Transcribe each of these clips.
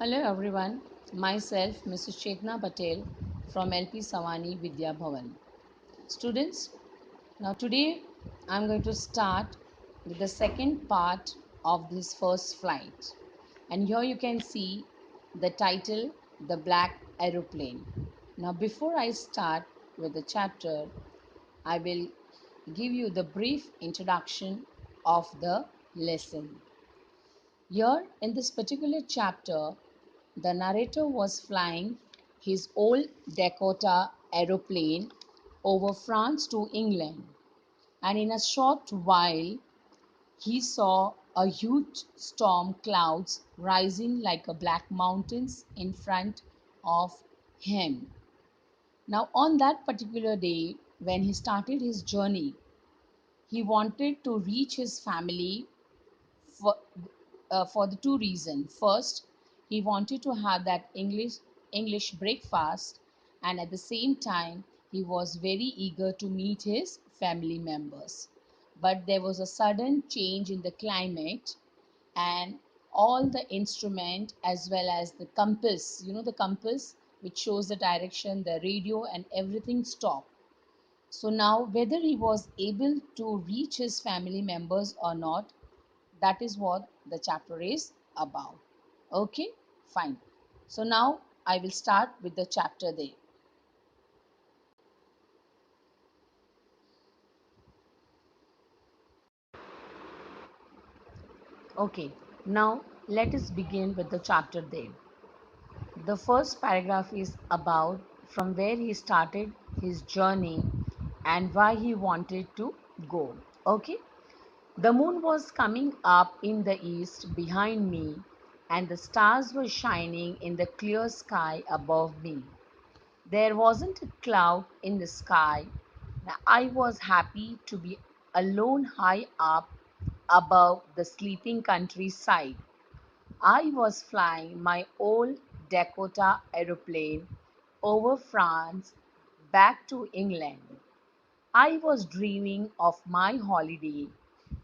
Hello everyone, myself Mrs. Chetna Patel from LP Savani Vidya Bhavan. Students, now today I'm going to start with the second part of this first flight. And here you can see the title, The Black Aeroplane. Now before I start with the chapter, I will give you the brief introduction of the lesson. Here, in this particular chapter, the narrator was flying his old Dakota aeroplane over France to England, and in a short while, he saw a huge storm clouds rising like a black mountains in front of him. Now, on that particular day, when he started his journey, he wanted to reach his family for for the two reasons. First, he wanted to have that English breakfast, and at the same time, he was very eager to meet his family members. But there was a sudden change in the climate, and all the instrument as well as the compass, the compass which shows the direction, the radio, and everything stopped. So now, whether he was able to reach his family members or not, that is what the chapter is about. Okay, fine. So now I will start with the chapter there. Okay, now let us begin with the chapter there. The first paragraph is about from where he started his journey and why he wanted to go. Okay, the moon was coming up in the east behind me, and the stars were shining in the clear sky above me. There wasn't a cloud in the sky. I was happy to be alone high up above the sleeping countryside. I was flying my old Dakota aeroplane over France back to England. I was dreaming of my holiday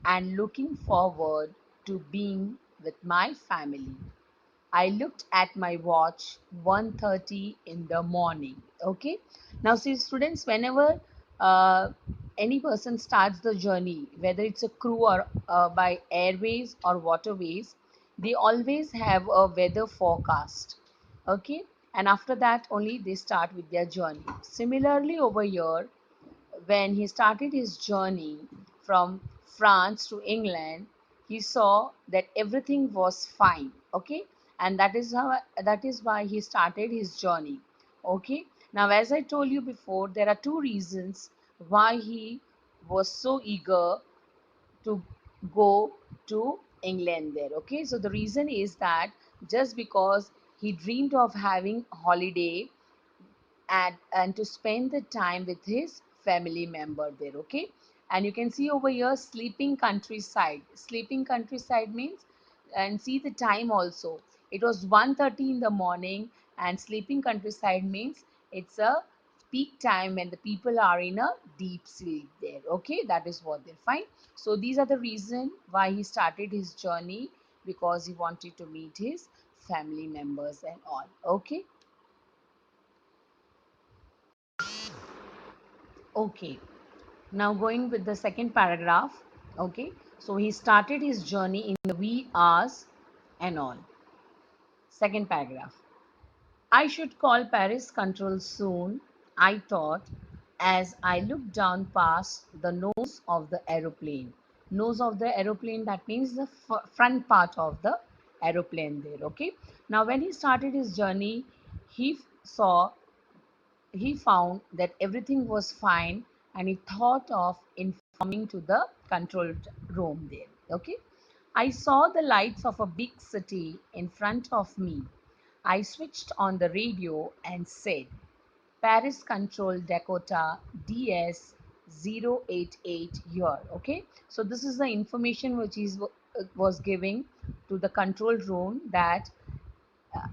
and looking forward to being with my family. I looked at my watch 1:30 in the morning. Okay. Now see students, whenever uh, any person starts the journey, whether it's a crew or by airways or waterways, they always have a weather forecast. Okay. And after that only they start with their journey. Similarly over here, when he started his journey from France to England, he saw that everything was fine. Okay, and that is why he started his journey. Okay, now as I told you before, there are two reasons why he was so eager to go to England there. Okay, so the reason is that just because he dreamed of having a holiday and to spend the time with his family member there. Okay, and you can see over here sleeping countryside. Sleeping countryside means, and see the time also, it was 1:30 in the morning, and sleeping countryside means it's a peak time when the people are in a deep sleep there. Okay, that is what they're fine. So these are the reason why he started his journey, because he wanted to meet his family members and all. Okay. Okay, now going with the second paragraph. Okay, so he started his journey in the wee hours and all. Second paragraph. I should call Paris control soon, I thought, as I looked down past the nose of the aeroplane. Nose of the aeroplane, that means the front part of the aeroplane there. Okay, now when he started his journey, saw he found that everything was fine, and he thought of informing to the control room there. Okay, I saw the lights of a big city in front of me. I switched on the radio and said, Paris control Dakota DS 088 here. Okay, so this is the information which is was giving to the control room that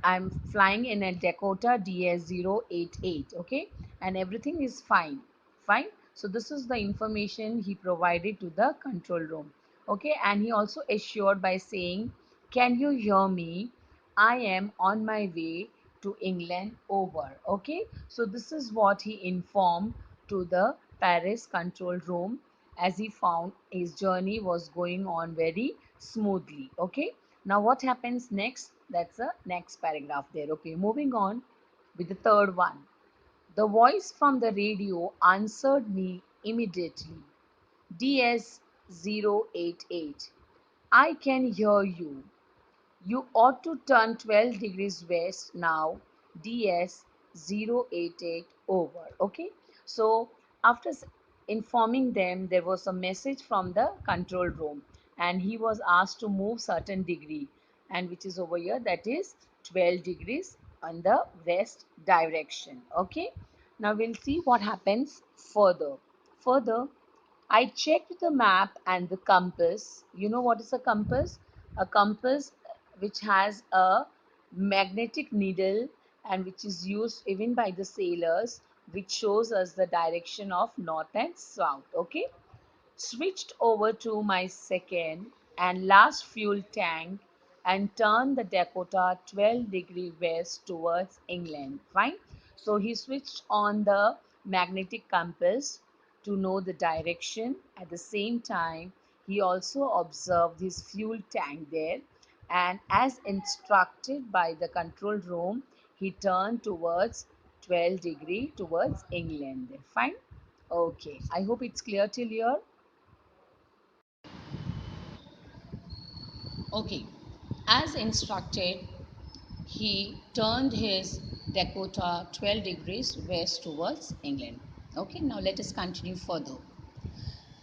I'm flying in a Dakota DS 088. Okay, and everything is fine. Fine. So this is the information he provided to the control room. Okay, and he also assured by saying, "Can you hear me? I am on my way to England over. Okay, so this is what he informed to the Paris control room as he found his journey was going on very smoothly. Okay, now what happens next? That's the next paragraph there. Okay, moving on with the third one. The voice from the radio answered me immediately. DS-088. I can hear you. You ought to turn 12 degrees west now, DS-088 over. Okay. So after informing them, there was a message from the control room and he was asked to move certain degree, and which is over here, that is 12 degrees on the west direction. Okay. Now we'll see what happens further. Further, I checked the map and the compass. You know what is a compass? A compass which has a magnetic needle and which is used even by the sailors, which shows us the direction of north and south. Okay, switched over to my second and last fuel tank and turned the Dakota 12-degree west towards England. Fine. So he switched on the magnetic compass to know the direction. At the same time, he also observed his fuel tank there, and as instructed by the control room, he turned towards 12-degree towards England. Fine. Okay. I hope it's clear till here. Okay, as instructed, he turned his Dakota 12 degrees west towards England. Okay, now let us continue further.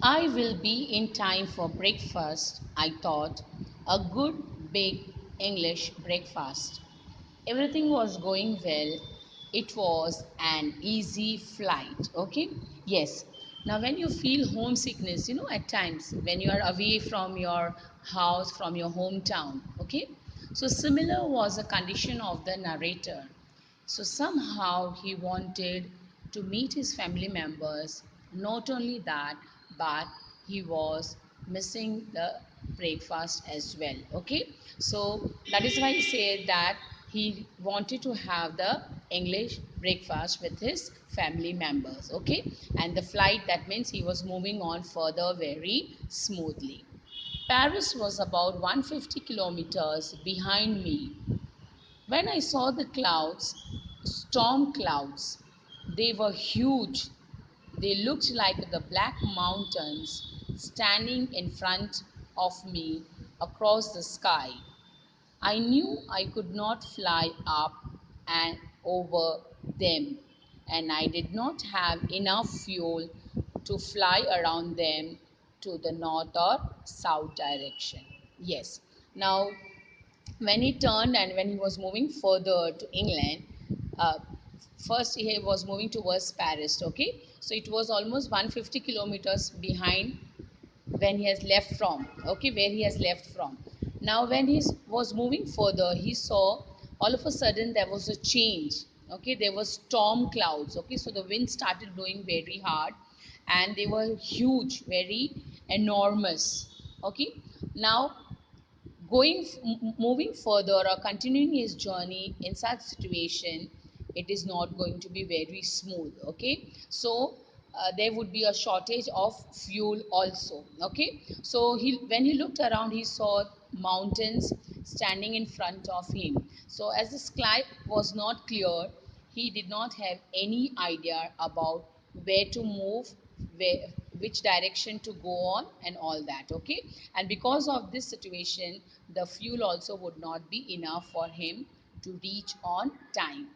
I will be in time for breakfast, I thought. A good big English breakfast. Everything was going well. It was an easy flight. Okay, yes. Now when you feel homesickness, at times when you are away from your house, from your hometown. Okay, so similar was the condition of the narrator. So somehow he wanted to meet his family members. Not only that, but he was missing the breakfast as well. Okay, so that is why he said that he wanted to have the English breakfast with his family members. Okay, and the flight, that means he was moving on further very smoothly. Paris was about 150 kilometers behind me when I saw the clouds, storm clouds. They were huge. They looked like the Black Mountains standing in front of me across the sky. I knew I could not fly up and over them, and I did not have enough fuel to fly around them to the north or south direction. Yes. Now, when he turned and when he was moving further to England, uh, first he was moving towards Paris. Okay, so it was almost 150 kilometers behind when he has left from. Okay, where he has left from. Now, when he was moving further, he saw all of a sudden there was a change. Okay, there was storm clouds. Okay, so the wind started blowing very hard, and they were huge, very enormous. Okay, now moving further or continuing his journey in such situation, it is not going to be very smooth. Okay, so there would be a shortage of fuel also. Okay, so when he looked around, he saw mountains standing in front of him. So as the sky was not clear, he did not have any idea about where to move, where, which direction to go on, and all that. Okay, and because of this situation, the fuel also would not be enough for him to reach on time.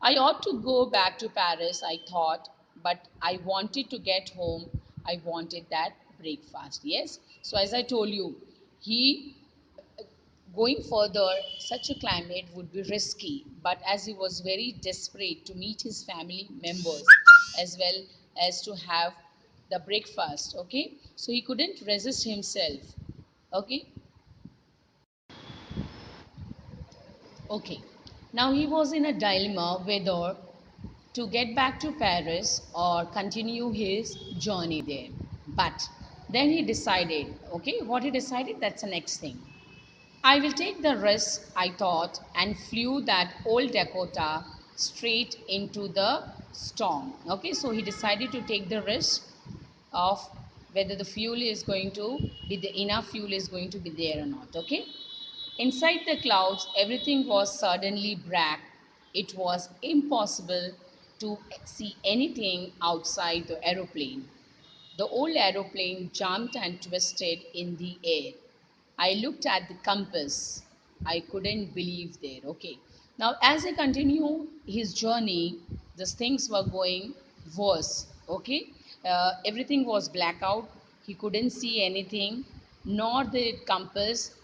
I ought to go back to Paris, I thought, but I wanted to get home. I wanted that breakfast. Yes, so as I told you, he going further, such a climate would be risky, but as he was very desperate to meet his family members as well as to have the breakfast. Okay, so he couldn't resist himself. Okay, okay. Now he was in a dilemma whether to get back to Paris or continue his journey there. But then he decided, okay, what he decided, that's the next thing. I will take the risk, I thought, and flew that old Dakota straight into the storm. Okay, so he decided to take the risk of whether the fuel is going to be the enough fuel is going to be there or not. Okay, inside the clouds, everything was suddenly black. It was impossible to see anything outside the aeroplane. The old aeroplane jumped and twisted in the air. I looked at the compass. I couldn't believe there. Okay. Now, as I continue his journey, these things were going worse. Okay. Everything was blackout. He couldn't see anything, nor the compass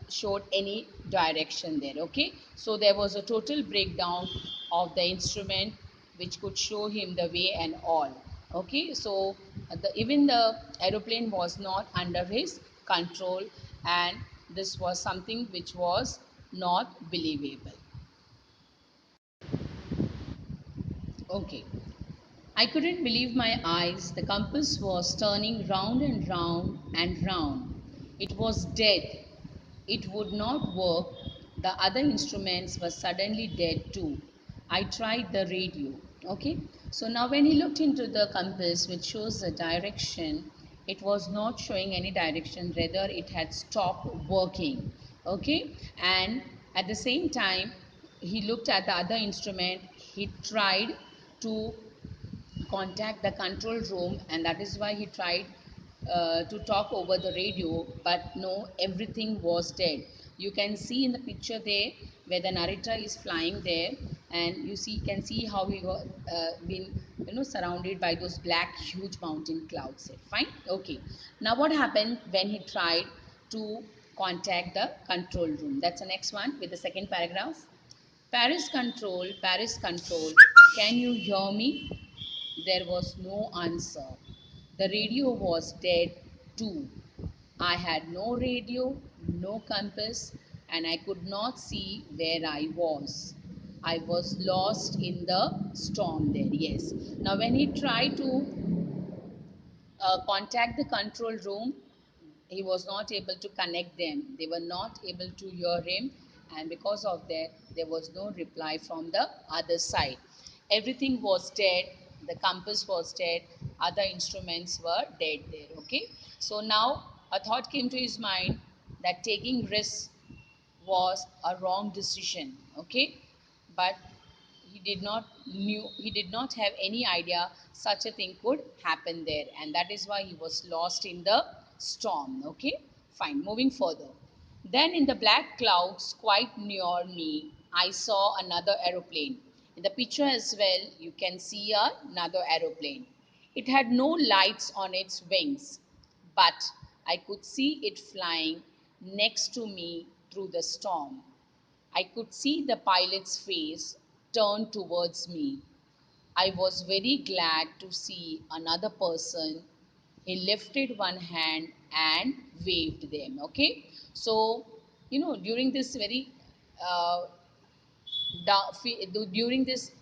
showed any direction there. Okay. So there was a total breakdown of the instrument which could show him the way and all. Okay, so even the aeroplane was not under his control, and this was something which was not believable. Okay, I couldn't believe my eyes. The compass was turning round and round and round. It was dead. It would not work. The other instruments were suddenly dead too. I tried the radio. Okay, so now when he looked into the compass, which shows the direction, it was not showing any direction, rather, it had stopped working. Okay, and at the same time, he looked at the other instrument, he tried to contact the control room, and that is why he tried to talk over the radio, but no, everything was dead. You can see in the picture there where the narrator is flying there, and you can see how he was been surrounded by those black huge mountain clouds there. Fine. Okay, now what happened when he tried to contact the control room? That's the next one with the second paragraph. Paris control, can you hear me? There was no answer. The radio was dead too. I had no radio, no compass, and I could not see where I was. I was lost in the storm there, yes. Now, when he tried to contact the control room, he was not able to connect them. They were not able to hear him, and because of that, there was no reply from the other side. Everything was dead. The compass was dead. Other instruments were dead there. Okay. So now a thought came to his mind that taking risks was a wrong decision. Okay, but he did not have any idea such a thing could happen there, and that is why he was lost in the storm. Okay, fine, moving further. Then in the black clouds quite near me, I saw another aeroplane. In the picture as well, you can see another aeroplane. It had no lights on its wings, but I could see it flying next to me through the storm. I could see the pilot's face turn towards me. I was very glad to see another person. He lifted one hand and waved them. Okay, so during this very uh, during this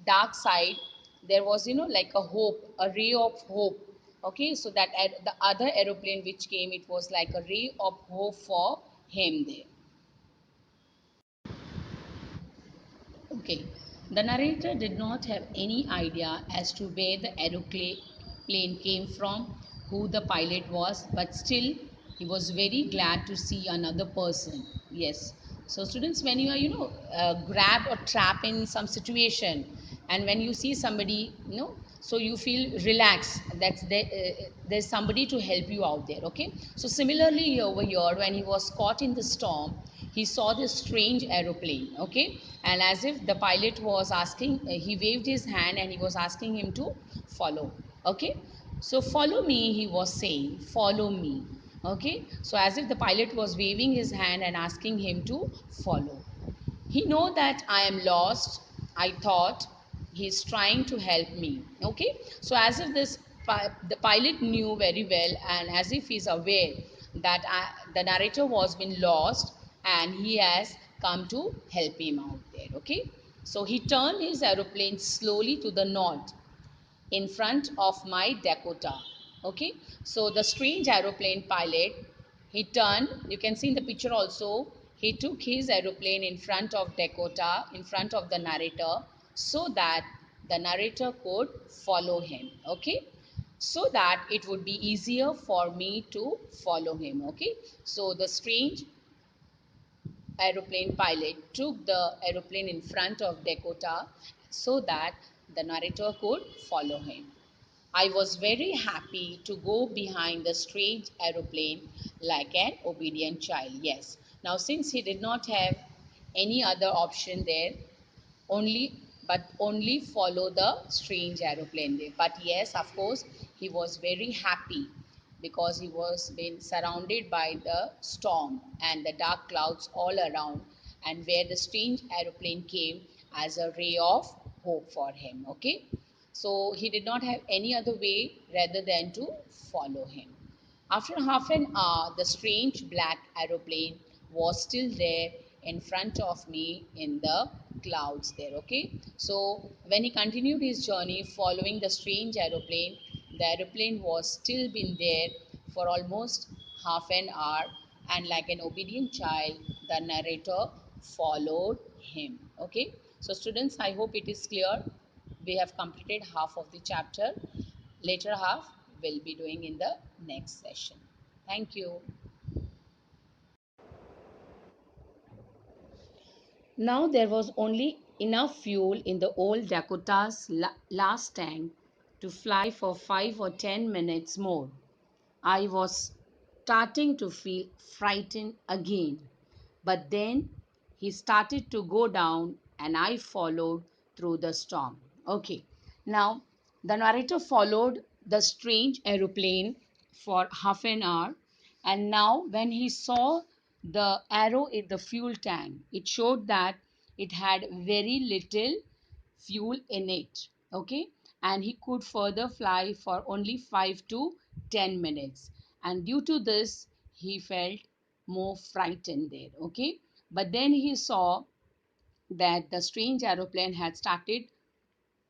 dark side, there was like a hope, a ray of hope. Okay, so that the other aeroplane which came, it was like a ray of hope for him there. Okay, the narrator did not have any idea as to where the aeroplane came from, who the pilot was, but still he was very glad to see another person. Yes. So, students, when you are, grabbed or trapped in some situation, and when you see somebody, so you feel relaxed. That's there. There's somebody to help you out there. Okay. So, similarly over here, when he was caught in the storm, he saw this strange aeroplane. Okay, and as if the pilot was asking, he waved his hand and he was asking him to follow. Okay, so follow me, he was saying, follow me. Okay, so as if the pilot was waving his hand and asking him to follow. He know that I am lost. I thought he's trying to help me. Okay, so as if the pilot knew very well, and as if he's aware that the narrator was been lost, and he has come to help him out there. Okay, so he turned his aeroplane slowly to the north in front of my Dakota. Okay, so the strange aeroplane pilot He turned, you can see in the picture also, he took his aeroplane in front of Dakota, in front of the narrator, so that the narrator could follow him. Okay, so that it would be easier for me to follow him. Okay, so the strange aeroplane pilot took the aeroplane in front of Dakota so that the narrator could follow him. I was very happy to go behind the strange aeroplane like an obedient child. Yes. Now, since he did not have any other option there, only only follow the strange aeroplane there. But yes, of course, he was very happy because he was being surrounded by the storm and the dark clouds all around, and where the strange aeroplane came as a ray of hope for him. Okay, so he did not have any other way rather than to follow him. After half an hour, the strange black aeroplane was still there in front of me in the clouds there. Okay, so when he continued his journey following the strange aeroplane, the aeroplane was still been there for almost half an hour, and like an obedient child, the narrator followed him. Okay, so students, I hope it is clear. We have completed half of the chapter. Later half we'll be doing in the next session. Thank you. Now there was only enough fuel in the old Dakota's last tank to fly for 5 or 10 minutes more. I was starting to feel frightened again. But then he started to go down and I followed through the storm. Okay, now the narrator followed the strange aeroplane for half an hour, and now when he saw the arrow in the fuel tank, it showed that it had very little fuel in it. Okay, and he could further fly for only 5 to 10 minutes, and due to this he felt more frightened there. Okay, but then he saw that the strange aeroplane had started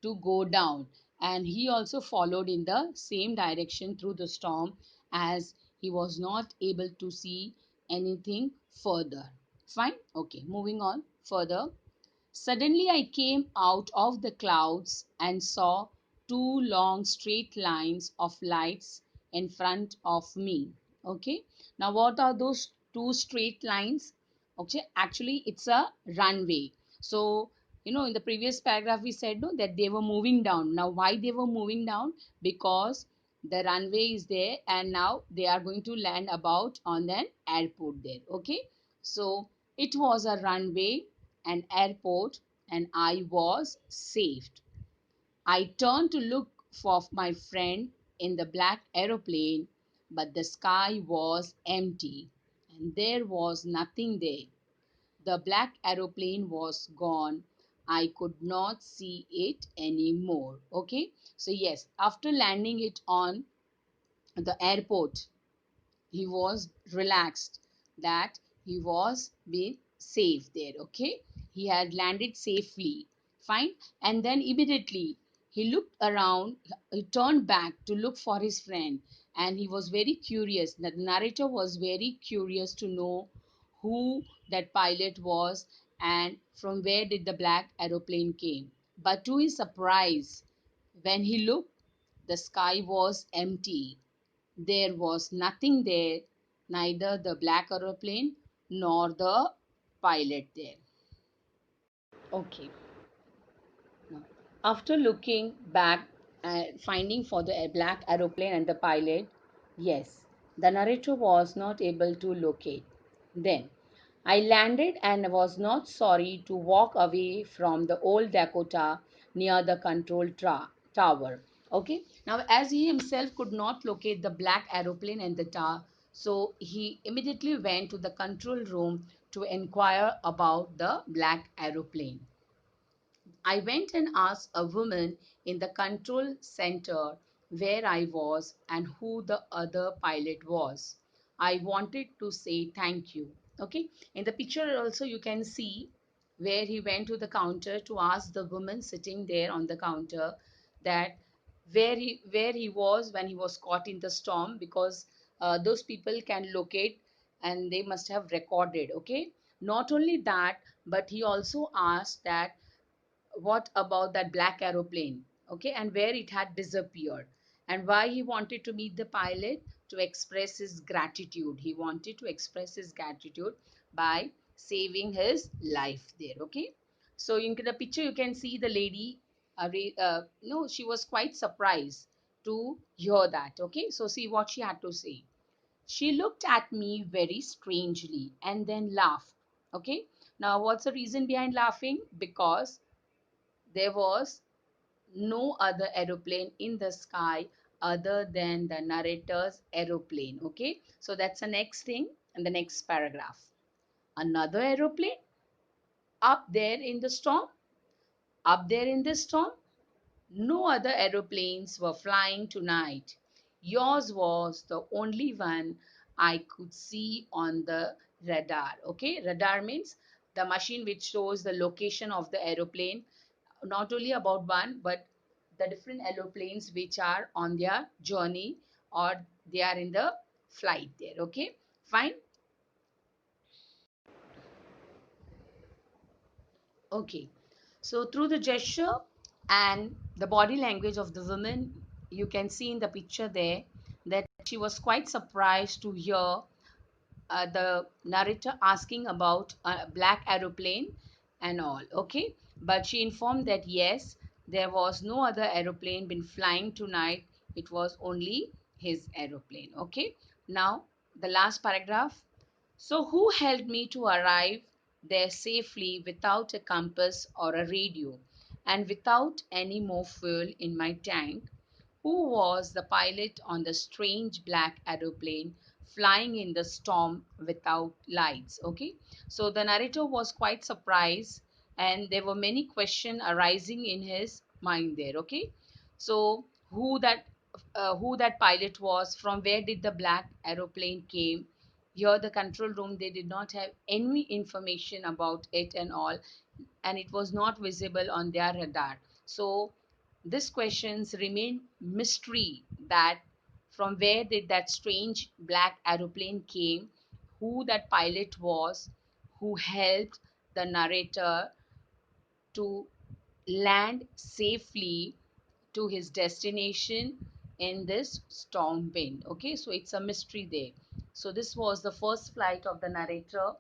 to go down, and he also followed in the same direction through the storm, as he was not able to see anything further. Fine. Okay, moving on further. Suddenly I came out of the clouds and saw two long straight lines of lights in front of me. Okay. Now, what are those two straight lines? Okay. Actually, it's a runway. So, in the previous paragraph, we said no, that they were moving down. Now, why they were moving down? Because the runway is there and now they are going to land about on an airport there. Okay. So, it was a runway, an airport, and I was saved. I turned to look for my friend in the black aeroplane, but the sky was empty and there was nothing there. The black aeroplane was gone. I could not see it anymore. Okay, so yes, after landing it on the airport, he was relaxed that he was being safe there. Okay, he had landed safely. Fine. And then immediately he looked around, he turned back to look for his friend, and he was very curious. The narrator was very curious to know who that pilot was and from where did the black aeroplane came. But to his surprise, when he looked, the sky was empty. There was nothing there, neither the black aeroplane nor the pilot there. Okay. Now, after looking back and finding for the black aeroplane and the pilot, yes, the narrator was not able to locate. Then I landed and was not sorry to walk away from the old Dakota near the tower. Okay, now as he himself could not locate the black aeroplane and the tower, so he immediately went to the control room to inquire about the black aeroplane. I went and asked a woman in the control center where I was and who the other pilot was. I wanted to say thank you. Okay, in the picture also you can see where he went to the counter to ask the woman sitting there on the counter that where he was when he was caught in the storm, because those people can locate and they must have recorded. Okay, not only that, but he also asked that what about that black aeroplane, okay, and where it had disappeared, and why he wanted to meet the pilot to express his gratitude. He wanted to express his gratitude by saving his life there. Okay, so in the picture you can see the lady, no, she was quite surprised to hear that. Okay, so see what she had to say. She looked at me very strangely and then laughed. Okay, now what's the reason behind laughing? Because there was no other aeroplane in the sky other than the narrator's aeroplane. Okay, so that's the next thing in the next paragraph. Another aeroplane up there in the storm, up there in the storm. No other aeroplanes were flying tonight. Yours was the only one I could see on the radar. Okay, radar means the machine which shows the location of the aeroplane, not only about one, but the different aeroplanes which are on their journey or they are in the flight there. Okay, fine. Okay, so through the gesture and the body language of the woman, you can see in the picture there that she was quite surprised to hear the narrator asking about a black aeroplane and all. Okay, but she informed that yes, there was no other aeroplane been flying tonight, it was only his aeroplane. Okay, now the last paragraph. So who helped me to arrive there safely without a compass or a radio and without any more fuel in my tank? Who was the pilot on the strange black aeroplane flying in the storm without lights? Okay, so the narrator was quite surprised, and there were many questions arising in his mind there. Okay, so who that pilot was, from where did the black aeroplane came? Here the control room, they did not have any information about it and all, and it was not visible on their radar. So these questions remain mystery, that from where did that strange black aeroplane came, who that pilot was, who helped the narrator to land safely to his destination in this storm wind. Okay, so it's a mystery there. So this was the first flight of the narrator.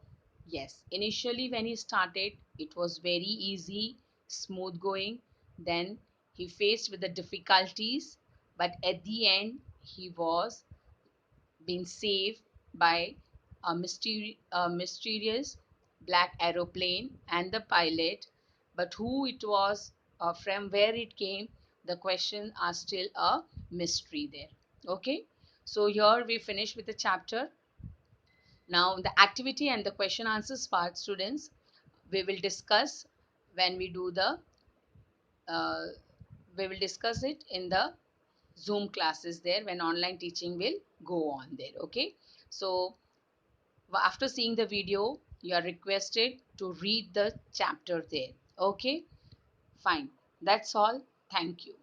Yes, initially when he started, it was very easy, smooth going. Then he faced with the difficulties, but at the end he was been saved by a mysterious black aeroplane and the pilot. But who it was, from where it came, the questions are still a mystery there. Okay, so here we finish with the chapter. Now the activity and the question answers part, students, we will discuss when we do the uh, we will discuss it in the Zoom classes there, when online teaching will go on there. Okay, so after seeing the video, you are requested to read the chapter there. Okay, fine. That's all. Thank you.